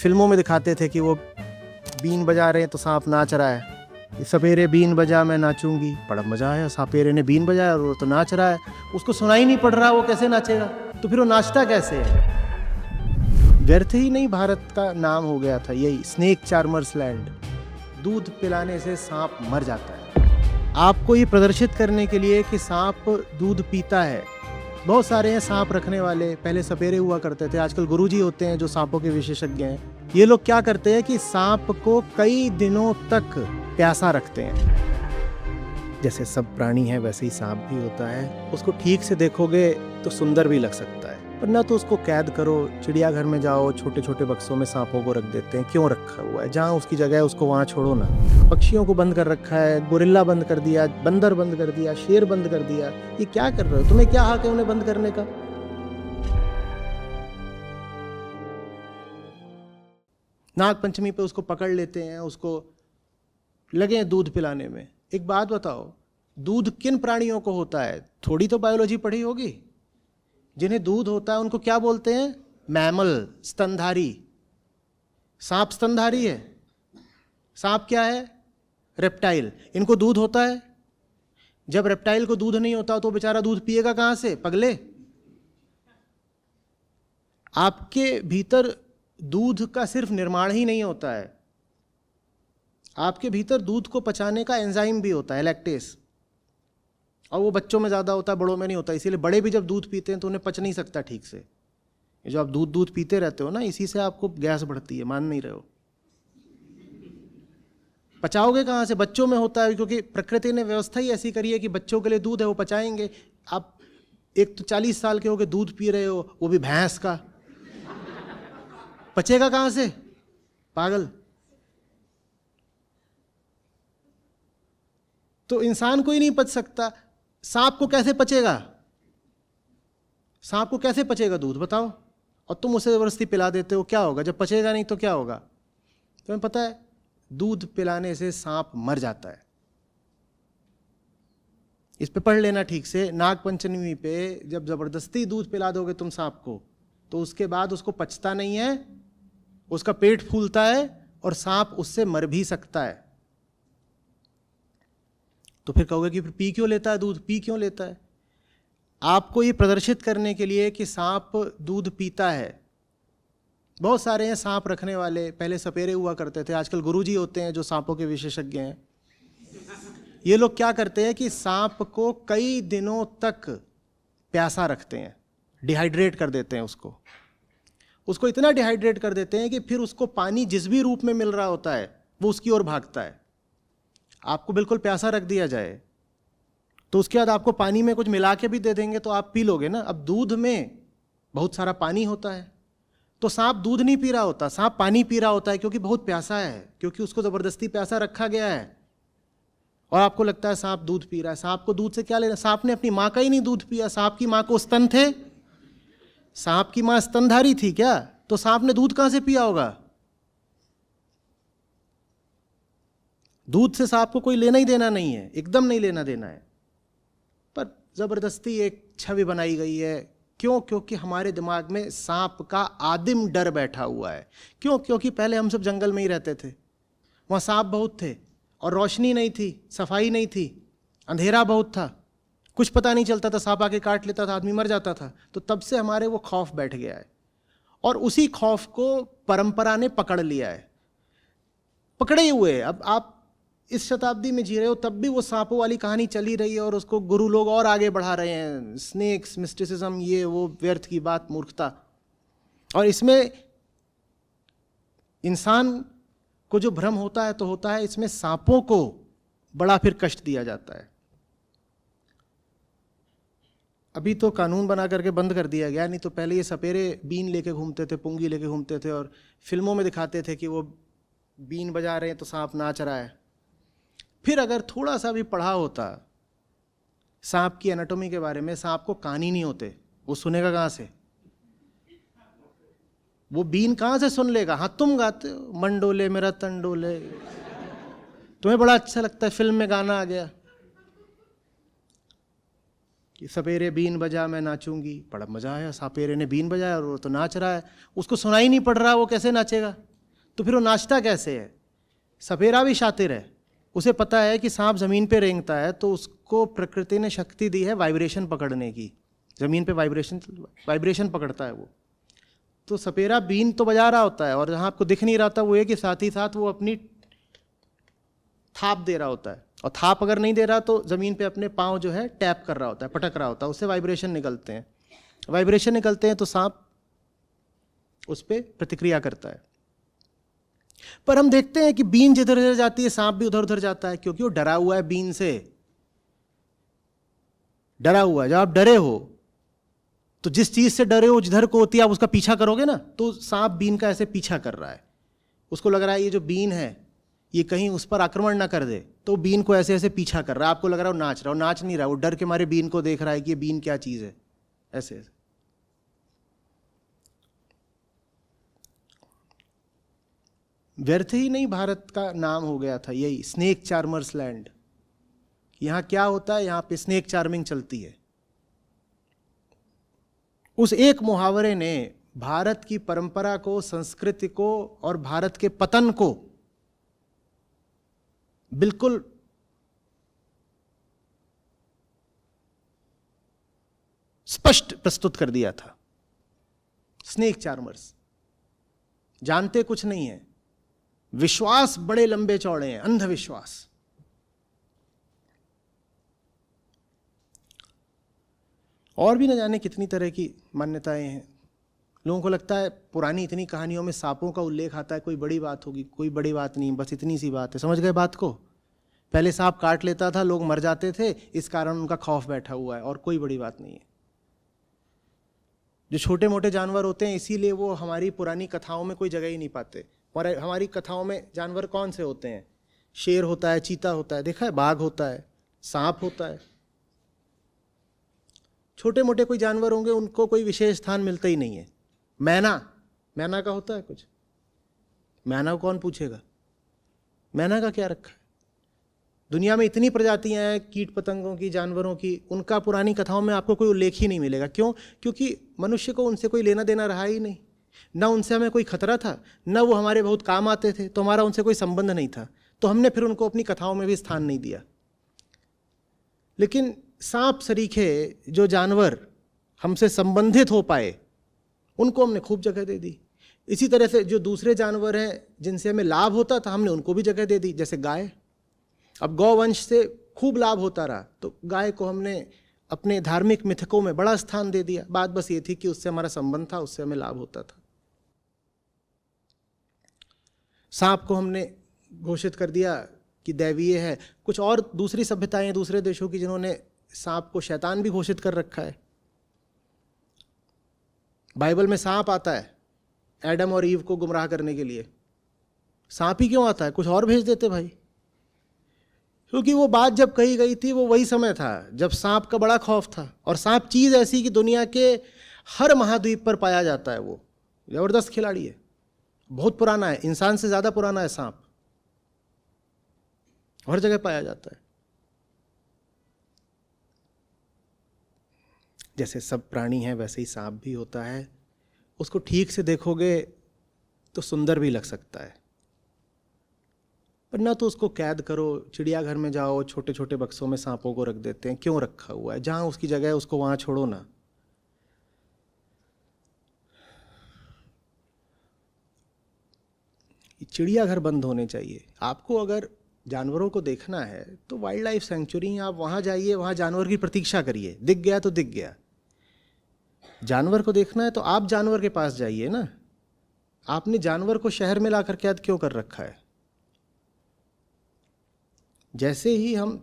फिल्मों में दिखाते थे कि वो बीन बजा रहे हैं तो सांप नाच रहा है, सपेरे बीन बजा मैं नाचूंगी, बड़ा मजा आया, सपेरे ने बीन बजाया और वो तो नाच रहा है, उसको सुनाई नहीं पड़ रहा, वो कैसे नाचेगा? तो फिर वो नाचता कैसे है? व्यर्थ ही नहीं भारत का नाम हो गया था यही स्नेक चार्मर्स लैंड। दूध पिलाने से सांप मर जाता है। आपको ये प्रदर्शित करने के लिए कि सांप दूध पीता है। बहुत सारे हैं सांप रखने वाले, पहले सपेरे हुआ करते थे, आजकल गुरुजी होते हैं जो सांपों के विशेषज्ञ हैं। ये लोग क्या करते हैं कि सांप को कई दिनों तक प्यासा रखते हैं। जैसे सब प्राणी है वैसे ही सांप भी होता है। उसको ठीक से देखोगे तो सुंदर भी लग सकता है, पर ना तो उसको कैद करो। चिड़ियाघर में जाओ, छोटे छोटे बक्सों में सांपों को रख देते हैं। क्यों रखा हुआ है? जहाँ उसकी जगह है उसको वहाँ छोड़ो ना। पक्षियों को बंद कर रखा है, गोरिल्ला बंद कर दिया, बंदर बंद कर दिया, शेर बंद कर दिया। ये क्या कर रहे हो? तुम्हें क्या हक है उन्हें बंद करने का? नाग पंचमी पे उसको पकड़ लेते हैं, उसको लगे हैं दूध पिलाने में। एक बात बताओ, दूध किन प्राणियों को होता है? थोड़ी तो बायोलॉजी पढ़ी होगी। जिन्हें दूध होता है उनको क्या बोलते हैं? मैमल, स्तनधारी। सांप स्तनधारी है। सांप क्या है? रेप्टाइल। इनको दूध होता है। जब रेप्टाइल को दूध नहीं होता तो बेचारा दूध पिएगा कहां से? पगले। आपके भीतर दूध का सिर्फ निर्माण ही नहीं होता है, आपके भीतर दूध को पचाने का एंजाइम भी होता है, लैक्टेस। और वो बच्चों में ज़्यादा होता है, बड़ों में नहीं होता। इसीलिए बड़े भी जब दूध पीते हैं तो उन्हें पच नहीं सकता ठीक से। ये जो आप दूध पीते रहते हो ना, इसी से आपको गैस बढ़ती है, मान नहीं रहे हो। पचाओगे कहाँ से? बच्चों में होता है, क्योंकि प्रकृति ने व्यवस्था ही ऐसी करी है कि बच्चों के लिए दूध है, वो पचाएंगे। आप एक तो 40 साल के हो गए दूध पी रहे हो, वो भी भैंस का, पचेगा कहाँ से? पागल। तो इंसान को ही नहीं पच सकता, सांप को कैसे पचेगा? सांप को कैसे पचेगा दूध, बताओ? और तुम उसे जबरदस्ती पिला देते हो, क्या होगा? जब पचेगा नहीं तो क्या होगा? तुम्हें पता है दूध पिलाने से सांप मर जाता है। इस पे पढ़ लेना ठीक से। नाग पंचमी पे जब जबरदस्ती दूध पिला दोगे तुम सांप को, तो उसके बाद उसको पचता नहीं है, उसका पेट फूलता है और सांप उससे मर भी सकता है। तो फिर कहोगे कि फिर पी क्यों लेता है दूध? पी क्यों लेता है? आपको ये प्रदर्शित करने के लिए कि सांप दूध पीता है। बहुत सारे हैं सांप रखने वाले, पहले सपेरे हुआ करते थे, आजकल गुरुजी होते हैं जो सांपों के विशेषज्ञ हैं। ये लोग क्या करते हैं कि सांप को कई दिनों तक प्यासा रखते हैं, डिहाइड्रेट कर देते हैं उसको इतना डिहाइड्रेट कर देते हैं कि फिर उसको पानी जिस भी रूप में मिल रहा होता है वो उसकी ओर भागता है। आपको बिल्कुल प्यासा रख दिया जाए तो उसके बाद आपको पानी में कुछ मिला के भी दे देंगे तो आप पी लोगे ना। अब दूध में बहुत सारा पानी होता है, तो सांप दूध नहीं पी रहा होता, सांप पानी पी रहा होता है, क्योंकि बहुत प्यासा है, क्योंकि उसको जबरदस्ती प्यासा रखा गया है। और आपको लगता है सांप दूध पी रहा है। सांप को दूध से क्या लेना? सांप ने अपनी माँ का ही नहीं दूध पिया। सांप की माँ को स्तन थे, सांप की माँ स्तनधारी थी क्या? तो सांप ने दूध कहां से पिया होगा? दूध से सांप को कोई लेना ही देना नहीं है, एकदम नहीं लेना देना है। पर जबरदस्ती एक छवि बनाई गई है। क्यों? क्योंकि हमारे दिमाग में सांप का आदिम डर बैठा हुआ है। क्यों? क्योंकि पहले हम सब जंगल में ही रहते थे, वहां सांप बहुत थे और रोशनी नहीं थी, सफाई नहीं थी, अंधेरा बहुत था, कुछ पता नहीं चलता था, सांप आके काट लेता था, आदमी मर जाता था। तो तब से हमारे वो खौफ बैठ गया है और उसी खौफ को परंपरा ने पकड़ लिया है, पकड़े हुए। अब आप इस शताब्दी में जी रहे हो, तब भी वो सांपों वाली कहानी चली रही है और उसको गुरु लोग और आगे बढ़ा रहे हैं। स्नेक्स, मिस्टिसिज्म, ये वो व्यर्थ की बात, मूर्खता। और इसमें इंसान को जो भ्रम होता है तो होता है, इसमें सांपों को बड़ा फिर कष्ट दिया जाता है। अभी तो कानून बना करके बंद कर दिया गया, नहीं तो पहले ये सपेरे बीन लेके घूमते थे, पुंगी लेके घूमते थे और फिल्मों में दिखाते थे कि वो बीन बजा रहे हैं तो सांप नाच रहा है। फिर अगर थोड़ा सा भी पढ़ा होता सांप की एनाटॉमी के बारे में, सांप को कान ही नहीं होते, वो सुनेगा कहाँ से? वो बीन कहाँ से सुन लेगा? हाँ, तुम गाते हो मंडोले मेरा तंडोले, तुम्हें बड़ा अच्छा लगता है, फिल्म में गाना आ गया कि सपेरे बीन बजा मैं नाचूंगी, बड़ा मजा आया, सपेरे ने बीन बजाया और वो तो नाच रहा है, उसको सुनाई नहीं पड़ रहा, वो कैसे नाचेगा? तो फिर वो नाचता कैसे है? सपेरा भी शातिर है, उसे पता है कि सांप ज़मीन पे रेंगता है तो उसको प्रकृति ने शक्ति दी है वाइब्रेशन पकड़ने की, ज़मीन पे वाइब्रेशन पकड़ता है वो। तो सपेरा बीन तो बजा रहा होता है और जहाँ आपको दिख नहीं रहा था वो है कि साथ ही साथ वो अपनी थाप दे रहा होता है, और थाप अगर नहीं दे रहा तो ज़मीन पे अपने पाँव जो है टैप कर रहा होता है, पटक रहा होता है, उससे वाइब्रेशन निकलते हैं। वाइब्रेशन निकलते हैं तो सांप उस पर प्रतिक्रिया करता है। पर हम देखते हैं कि बीन जिधर उधर जाती है सांप भी उधर उधर जाता है, क्योंकि वो डरा हुआ है, बीन से डरा हुआ है। जब आप डरे हो तो जिस चीज से डरे हो जिधर को होती है आप उसका पीछा करोगे ना, तो सांप बीन का ऐसे पीछा कर रहा है। उसको लग रहा है ये जो बीन है ये कहीं उस पर आक्रमण ना कर दे, तो बीन को ऐसे ऐसे पीछा कर रहा है। आपको लग रहा है वो नाच रहा है, वो नाच नहीं रहा, वो डर के मारे बीन को देख रहा है कि ये बीन क्या चीज है, ऐसे ऐसे। व्यर्थ ही नहीं भारत का नाम हो गया था यही स्नेक चार्मर्स लैंड। यहां क्या होता है, यहां पे स्नेक चार्मिंग चलती है। उस एक मुहावरे ने भारत की परंपरा को, संस्कृति को और भारत के पतन को बिल्कुल स्पष्ट प्रस्तुत कर दिया था। स्नेक चार्मर्स जानते कुछ नहीं है, विश्वास बड़े लंबे चौड़े हैं, अंधविश्वास। और भी न जाने कितनी तरह की मान्यताएं हैं। लोगों को लगता है पुरानी इतनी कहानियों में सांपों का उल्लेख आता है, कोई बड़ी बात होगी, कोई बड़ी बात नहीं, बस इतनी सी बात है। समझ गए बात को? पहले सांप काट लेता था, लोग मर जाते थे, इस कारण उनका खौफ बैठा हुआ है, और कोई बड़ी बात नहीं है। जो छोटे मोटे जानवर होते हैं इसीलिए वो हमारी पुरानी कथाओं में कोई जगह ही नहीं पाते। और हमारी कथाओं में जानवर कौन से होते हैं? शेर होता है, चीता होता है, देखा है, बाघ होता है, सांप होता है। छोटे मोटे कोई जानवर होंगे उनको कोई विशेष स्थान मिलता ही नहीं है। मैना का होता है कुछ? मैना को कौन पूछेगा? मैना का क्या रखा है? दुनिया में इतनी प्रजातियां हैं कीट पतंगों की, जानवरों की, उनका पुरानी कथाओं में आपको कोई उल्लेख ही नहीं मिलेगा। क्यों? क्योंकि मनुष्य को उनसे कोई लेना देना रहा ही नहीं। ना उनसे हमें कोई खतरा था, ना वो हमारे बहुत काम आते थे, तो हमारा उनसे कोई संबंध नहीं था, तो हमने फिर उनको अपनी कथाओं में भी स्थान नहीं दिया। लेकिन सांप सरीखे जो जानवर हमसे संबंधित हो पाए उनको हमने खूब जगह दे दी। इसी तरह से जो दूसरे जानवर हैं जिनसे हमें लाभ होता था हमने उनको भी जगह दे दी। जैसे गाय, अब गौवंश से खूब लाभ होता रहा तो गाय को हमने अपने धार्मिक मिथकों में बड़ा स्थान दे दिया। बात बस ये थी कि उससे हमारा संबंध था, उससे हमें लाभ होता था। सांप को हमने घोषित कर दिया कि दैवीय है। कुछ और दूसरी सभ्यताएं दूसरे देशों की जिन्होंने सांप को शैतान भी घोषित कर रखा है। बाइबल में सांप आता है एडम और ईव को गुमराह करने के लिए। सांप ही क्यों आता है? कुछ और भेज देते भाई। क्योंकि वो बात जब कही गई थी वो वही समय था जब सांप का बड़ा खौफ था। और सांप चीज़ ऐसी कि दुनिया के हर महाद्वीप पर पाया जाता है। वो जबरदस्त खिलाड़ी है, बहुत पुराना है, इंसान से ज़्यादा पुराना है सांप, हर जगह पाया जाता है। जैसे सब प्राणी हैं वैसे ही सांप भी होता है। उसको ठीक से देखोगे तो सुंदर भी लग सकता है, पर ना तो उसको कैद करो। चिड़ियाघर में जाओ, छोटे छोटे बक्सों में सांपों को रख देते हैं। क्यों रखा हुआ है? जहां उसकी जगह है उसको वहां छोड़ो ना। चिड़ियाघर बंद होने चाहिए। आपको अगर जानवरों को देखना है तो वाइल्ड लाइफ सेंचुरी, आप वहां जाइए, वहां जानवर की प्रतीक्षा करिए। दिख गया तो दिख गया। जानवर को देखना है तो आप जानवर के पास जाइए ना। आपने जानवर को शहर में लाकर कैद क्यों कर रखा है? जैसे ही हम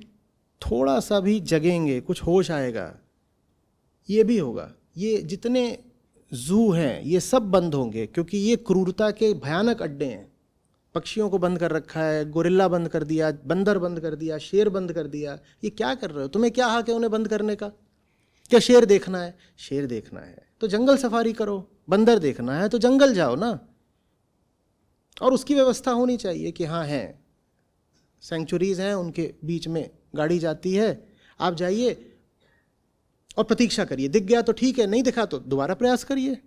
थोड़ा सा भी जगेंगे, कुछ होश आएगा, ये भी होगा। ये जितने जू हैं ये सब बंद होंगे, क्योंकि ये क्रूरता के भयानक अड्डे हैं। पक्षियों को बंद कर रखा है, गोरिल्ला बंद कर दिया, बंदर बंद कर दिया, शेर बंद कर दिया। ये क्या कर रहे हो? तुम्हें क्या हक है उन्हें बंद करने का? क्या शेर देखना है? शेर देखना है तो जंगल सफारी करो। बंदर देखना है तो जंगल जाओ ना। और उसकी व्यवस्था होनी चाहिए कि हाँ है, सेंचुरीज हैं, उनके बीच में गाड़ी जाती है, आप जाइए और प्रतीक्षा करिए। दिख गया तो ठीक है, नहीं दिखा तो दोबारा प्रयास करिए।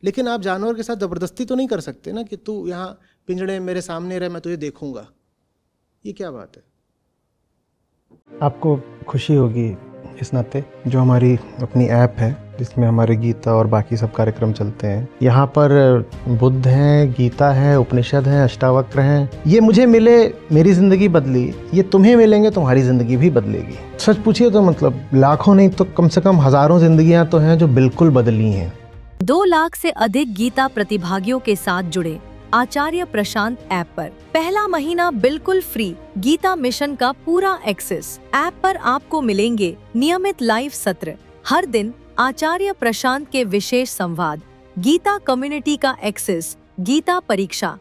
लेकिन आप जानवर के साथ ज़बरदस्ती तो नहीं कर सकते ना कि तू यहाँ पिंजड़े में मेरे सामने रहे, मैं तुझे देखूंगा, ये क्या बात है? आपको खुशी होगी इस नाते जो हमारी अपनी ऐप है जिसमें हमारे गीता और बाकी सब कार्यक्रम चलते हैं, यहाँ पर बुद्ध हैं, गीता है, उपनिषद हैं, अष्टावक्र हैं। ये मुझे मिले, मेरी ज़िंदगी बदली, ये तुम्हें मिलेंगे, तुम्हारी ज़िंदगी भी बदलेगी। सच पूछिए तो मतलब लाखों नहीं तो कम से कम हज़ारों ज़िंदगियाँ तो हैं जो बिल्कुल बदली हैं। 2 लाख से अधिक गीता प्रतिभागियों के साथ जुड़े आचार्य प्रशांत ऐप पर पहला महीना बिल्कुल फ्री गीता मिशन का पूरा एक्सेस। ऐप पर आपको मिलेंगे नियमित लाइव सत्र, हर दिन आचार्य प्रशांत के विशेष संवाद, गीता कम्युनिटी का एक्सेस, गीता परीक्षा,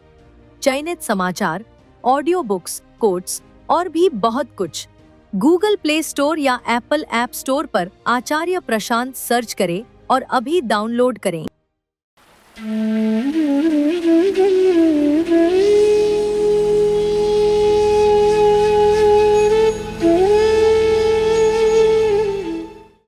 चयनित समाचार, ऑडियो बुक्स, कोट्स और भी बहुत कुछ। गूगल प्ले स्टोर या एप्पल ऐप स्टोर पर आचार्य प्रशांत सर्च करें और अभी डाउनलोड करें।